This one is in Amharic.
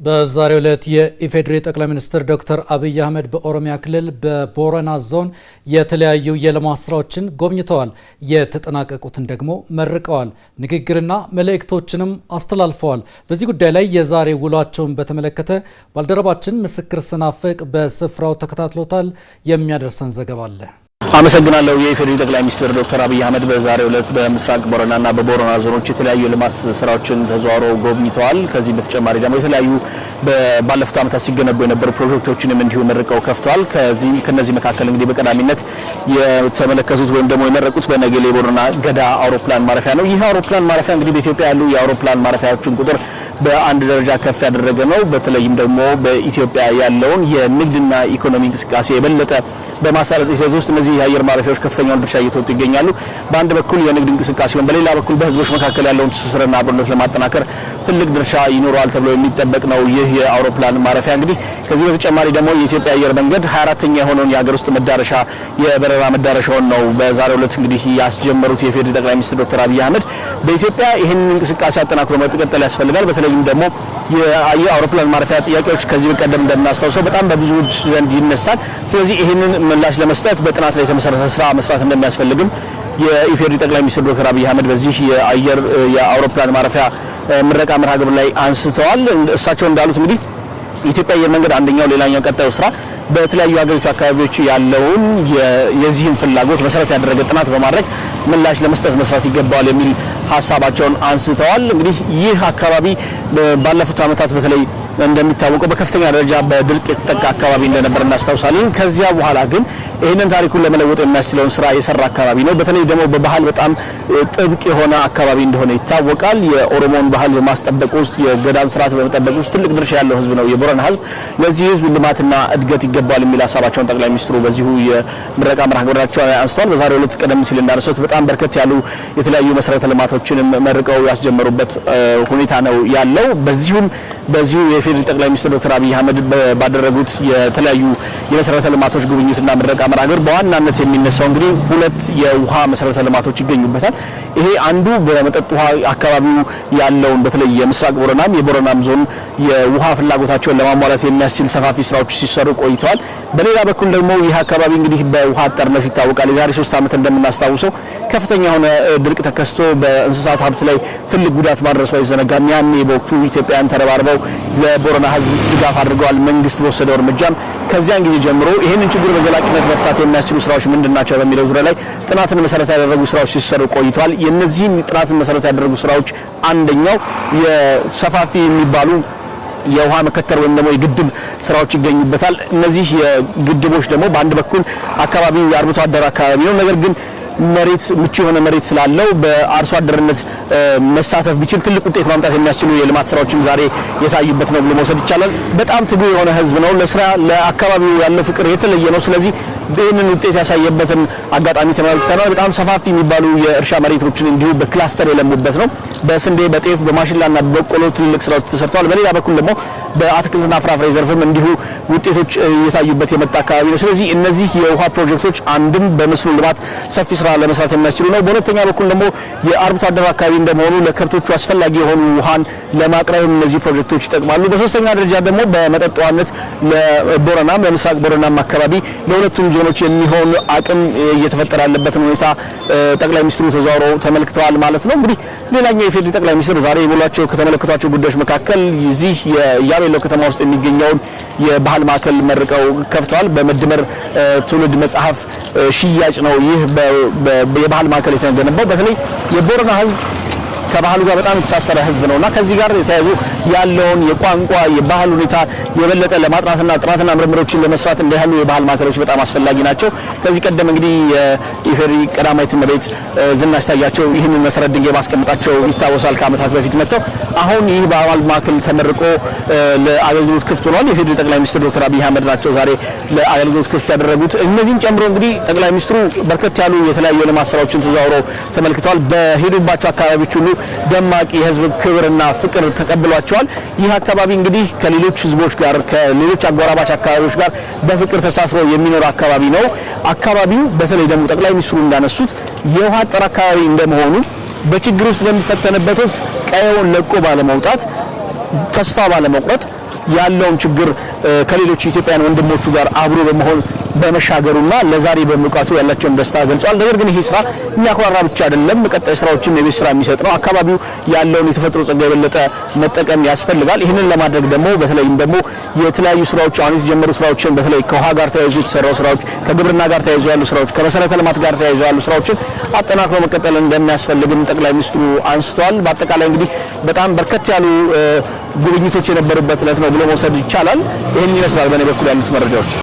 በዛሬው ዕለት የኢፌዴሪ ጠቅላይ ሚኒስትር ዶክተር አብይ አህመድ በኦሮሚያ ክልል በቦረና ዞን የተለያዩ የልማት ስራዎችን ጎብኝተዋል። የተጠናቀቁትን ደግሞ መርቀዋል። ንግግርና መልእክቶችንም አስተላልፈዋል። በዚህ ጉዳይ ላይ የዛሬ ውሏቸውን በተመለከተ ባልደረባችን ምስክር ስናፍቅ በስፍራው ተከታትሎታል። የሚያደርሰን ዘገባ አለ። አመሰግናለሁ። የኢፌዴሪ ጠቅላይ ሚኒስትር ዶክተር አብይ አህመድ በዛሬው ዕለት በምስራቅ ቦረናና በቦረና ዞኖች የተለያዩ ልማት ስራዎችን ተዘዋውረው ጎብኝተዋል። ከዚህ በተጨማሪ ደግሞ የተለያዩ ባለፉት ዓመታት ሲገነቡ የነበሩ ፕሮጀክቶችንም እንዲሁ መርቀው ከፍተዋል። ከነዚህ መካከል እንግዲህ በቀዳሚነት የተመለከቱት ወይም ደግሞ የመረቁት በነገሌ ቦረና ገዳ አውሮፕላን ማረፊያ ነው። ይህ አውሮፕላን ማረፊያ እንግዲህ በኢትዮጵያ ያሉ የአውሮፕላን ማረፊያዎችን ቁጥር በአንድ ደረጃ ከፍ ያደረገ ነው። በተለይም ደግሞ በኢትዮጵያ ያለውን የንግድና ኢኮኖሚ እንቅስቃሴ የበለጠ በማሳለጥ ሂደት ውስጥ እነዚህ የአየር ማረፊያዎች ከፍተኛውን ድርሻ እየተወጡ ይገኛሉ። በአንድ በኩል የንግድ እንቅስቃሴውን፣ በሌላ በኩል በህዝቦች መካከል ያለውን ትስስርና አብሮነት ለማጠናከር ትልቅ ድርሻ ይኖረዋል ተብሎ የሚጠበቅ ነው ይህ የአውሮፕላን ማረፊያ። እንግዲህ ከዚህ በተጨማሪ ደግሞ የኢትዮጵያ አየር መንገድ 24ኛ የሆነውን የሀገር ውስጥ መዳረሻ የበረራ መዳረሻውን ነው በዛሬው ዕለት እንግዲህ ያስጀመሩት የኢፌዴሪ ጠቅላይ ሚኒስትር ዶክተር አብይ አህመድ። በኢትዮጵያ ይህንን እንቅስቃሴ አጠናክሮ መቀጠል ያስፈልጋል። በተለይም ደግሞ የአውሮፕላን ማረፊያ ጥያቄዎች ከዚህ ቀደም እንደምናስታውሰው በጣም በብዙዎች ዘንድ ይነሳል። ስለዚህ ይህንን ምላሽ ለመስጠት በጥናት ላይ የተመሰረተ ስራ መስራት እንደሚያስፈልግም የኢፌዴሪ ጠቅላይ ሚኒስትር ዶክተር አብይ አህመድ በዚህ የአውሮፕላን ማረፊያ ምረቃ መርሃ ግብር ላይ አንስተዋል። እሳቸው እንዳሉት እንግዲህ የኢትዮጵያ አየር መንገድ አንደኛው ሌላኛው ቀጣዩ ስራ በተለያዩ ሀገሪቱ አካባቢዎች ያለውን የዚህን ፍላጎት መሰረት ያደረገ ጥናት በማድረግ ምላሽ ለመስጠት መስራት ይገባዋል የሚል ሀሳባቸውን አንስተዋል። እንግዲህ ይህ አካባቢ ባለፉት ዓመታት በተለይ እንደሚታወቀው በከፍተኛ ደረጃ በድርቅ የተጠቃ አካባቢ እንደነበር እናስታውሳለን። ከዚያ በኋላ ግን ይህንን ታሪኩን ለመለወጥ የሚያስችለውን ስራ የሰራ አካባቢ ነው። በተለይ ደግሞ በባህል በጣም ጥብቅ የሆነ አካባቢ እንደሆነ ይታወቃል። የኦሮሞን ባህል በማስጠበቅ ውስጥ የገዳን ስርዓት በመጠበቅ ውስጥ ትልቅ ድርሻ ያለው ህዝብ ነው የቦረና ህዝብ። ለዚህ ህዝብ ልማትና እድገት ይገባል የሚል ሀሳባቸውን ጠቅላይ ሚኒስትሩ በዚሁ የምረቃ መርሃ ግብራቸው አንስተዋል። በዛሬው ዕለት ቀደም ሲል እንዳነሱት በጣም በርከት ያሉ የተለያዩ መሰረተ ልማቶችንም መርቀው ያስጀመሩበት ሁኔታ ነው ያለው። በዚሁ የኢፌዴሪ ጠቅላይ ሚኒስትር ዶክተር አብይ አህመድ ባደረጉት የተለያዩ የመሰረተ ልማቶች ጉብኝትና ምረቃ መርሃ ግብር በዋናነት የሚነሳው እንግዲህ ሁለት የውሃ መሰረተ ልማቶች ይገኙበታል። ይሄ አንዱ በመጠጥ ውሃ አካባቢው ያለውን በተለይ የምስራቅ ቦረናም የቦረናም ዞን የውሃ ፍላጎታቸውን ለማሟላት የሚያስችል ሰፋፊ ስራዎች ሲሰሩ ቆይተዋል። በሌላ በኩል ደግሞ ይህ አካባቢ እንግዲህ በውሃ አጠርነት ይታወቃል። የዛሬ 3 ዓመት እንደምናስታውሰው ከፍተኛ የሆነ ድርቅ ተከስቶ በእንስሳት ሀብት ላይ ትልቅ ጉዳት ማድረሱ አይዘነጋም። ያኔ በወቅቱ ኢትዮጵያውያን ተረባርበው ለቦረና ህዝብ ድጋፍ አድርገዋል። መንግስት በወሰደው እርምጃም ከዚያን ጊዜ ጀምሮ ይህንን ችግር በዘላቂነት መፍታት የሚያስችሉ ስራዎች ምንድናቸው በሚለው ዙሪያ ላይ ጥናትን መሰረት ያደረጉ ስራዎች ሲሰሩ ቆይተዋል። የነዚህን ጥናትን መሰረት ያደረጉ ስራዎች አንደኛው የሰፋፊ የሚባሉ የውሃ መከተር ወይም ደግሞ የግድብ ስራዎች ይገኙበታል። እነዚህ የግድቦች ደግሞ በአንድ በኩል አካባቢው የአርብቶ አደር አካባቢ ነው። ነገር ግን መሬት ምቹ የሆነ መሬት ስላለው በአርሶ አደርነት መሳተፍ ቢችል ትልቅ ውጤት ማምጣት የሚያስችሉ የልማት ስራዎችም ዛሬ የታዩበት ነው ብሎ መውሰድ ይቻላል። በጣም ትጉ የሆነ ህዝብ ነው። ለስራ ለአካባቢው ያለው ፍቅር የተለየ ነው። ስለዚህ ይህንን ውጤት ያሳየበትን አጋጣሚ ተመልክተናል። በጣም ሰፋፊ የሚባሉ የእርሻ መሬቶችን እንዲሁ በክላስተር የለሙበት ነው። በስንዴ፣ በጤፍ፣ በማሽላና በበቆሎ ትልልቅ ስራዎች ተሰርተዋል። በሌላ በኩል ደግሞ በአትክልትና ፍራፍሬ ዘርፍም እንዲሁ ውጤቶች እየታዩበት የመጣ አካባቢ ነው። ስለዚህ እነዚህ የውሃ ፕሮጀክቶች አንድም በመስኖ ልማት ሰፊ ስራ ለመስራት የሚያስችሉ ነው። በሁለተኛ በኩል ደግሞ የአርብቶ አደር አካባቢ እንደመሆኑ ለከብቶቹ አስፈላጊ የሆኑ ውሃን ለማቅረብ እነዚህ ፕሮጀክቶች ይጠቅማሉ። በሶስተኛ ደረጃ ደግሞ በመጠጥ ውሃነት ለቦረናም ለምስራቅ ቦረናም አካባቢ ለሁለቱም ዞኖች የሚሆን አቅም እየተፈጠረ ያለበትን ሁኔታ ጠቅላይ ሚኒስትሩ ተዘዋውረው ተመልክተዋል ማለት ነው። እንግዲህ ሌላኛው የኢፌዴሪ ጠቅላይ ሚኒስትር ዛሬ የሞሏቸው ከተመለከቷቸው ጉዳዮች መካከል እዚህ የያቤሎ ከተማ ውስጥ የሚገኘውን የባህል ማዕከል መርቀው ከፍተዋል። በመደመር ትውልድ መጽሐፍ ሽያጭ ነው ይህ የባህል ማዕከል የተገነባው። በተለይ የቦረና ህዝብ ከባህሉ ጋር በጣም የተሳሰረ ህዝብ ነውና ከዚህ ጋር የተያዙ ያለውን የቋንቋ የባህል ሁኔታ የበለጠ ለማጥናትና ጥናትና ምርምሮችን ለመስራት እንደያሉ የባህል ማዕከሎች በጣም አስፈላጊ ናቸው። ከዚህ ቀደም እንግዲህ የኢፌዴሪ ቀዳማዊት እመቤት ዝናሽ ታያቸው ይህንን መሰረት ድንጋይ ማስቀመጣቸው ይታወሳል። ከዓመታት በፊት መጥተው አሁን ይህ ባህል ማዕከል ተመርቆ ለአገልግሎት ክፍት ሆኗል። የኢፌዴሪ ጠቅላይ ሚኒስትር ዶክተር አብይ አህመድ ናቸው ዛሬ ለአገልግሎት ክፍት ያደረጉት። እነዚህን ጨምሮ እንግዲህ ጠቅላይ ሚኒስትሩ በርከት ያሉ የተለያዩ የልማት ስራዎችን ተዘዋውረው ተመልክተዋል። በሄዱባቸው አካባቢዎች ሁሉ ደማቅ የህዝብ ክብርና ፍቅር ተቀብሏቸዋል። ይህ አካባቢ እንግዲህ ከሌሎች ህዝቦች ጋር ከሌሎች አጎራባች አካባቢዎች ጋር በፍቅር ተሳስሮ የሚኖር አካባቢ ነው። አካባቢው በተለይ ደግሞ ጠቅላይ ሚኒስትሩ እንዳነሱት የውሃ አጠር አካባቢ እንደመሆኑ በችግር ውስጥ በሚፈተንበት ወቅት ቀየውን ለቆ ባለመውጣት ተስፋ ባለመቁረጥ ያለውን ችግር ከሌሎች ኢትዮጵያውያን ወንድሞቹ ጋር አብሮ በመሆን በመሻገሩና ለዛሬ በመብቃቱ ያላቸውን ደስታ ገልጸዋል። ነገር ግን ይሄ ስራ የሚያኮራራ ብቻ አይደለም፣ ቀጣይ ስራዎችም የቤት ስራ የሚሰጥ ነው። አካባቢው ያለውን የተፈጥሮ ጸጋ የበለጠ መጠቀም ያስፈልጋል። ይህንን ለማድረግ ደግሞ በተለይም ደግሞ የተለያዩ ስራዎች አሁን የተጀመሩ ስራዎችን በተለይ ከውሃ ጋር ተያይዞ የተሰራው ስራዎች፣ ከግብርና ጋር ተያይዞ ያሉ ስራዎች፣ ከመሰረተ ልማት ጋር ተያይዞ ያሉ ስራዎችን አጠናክሮ መቀጠል እንደሚያስፈልግም ጠቅላይ ሚኒስትሩ አንስተዋል። በአጠቃላይ እንግዲህ በጣም በርከት ያሉ ጉብኝቶች የነበሩበት ዕለት ነው ብሎ መውሰድ ይቻላል። ይህን ይመስላል በእኔ በኩል ያሉት መረጃዎች።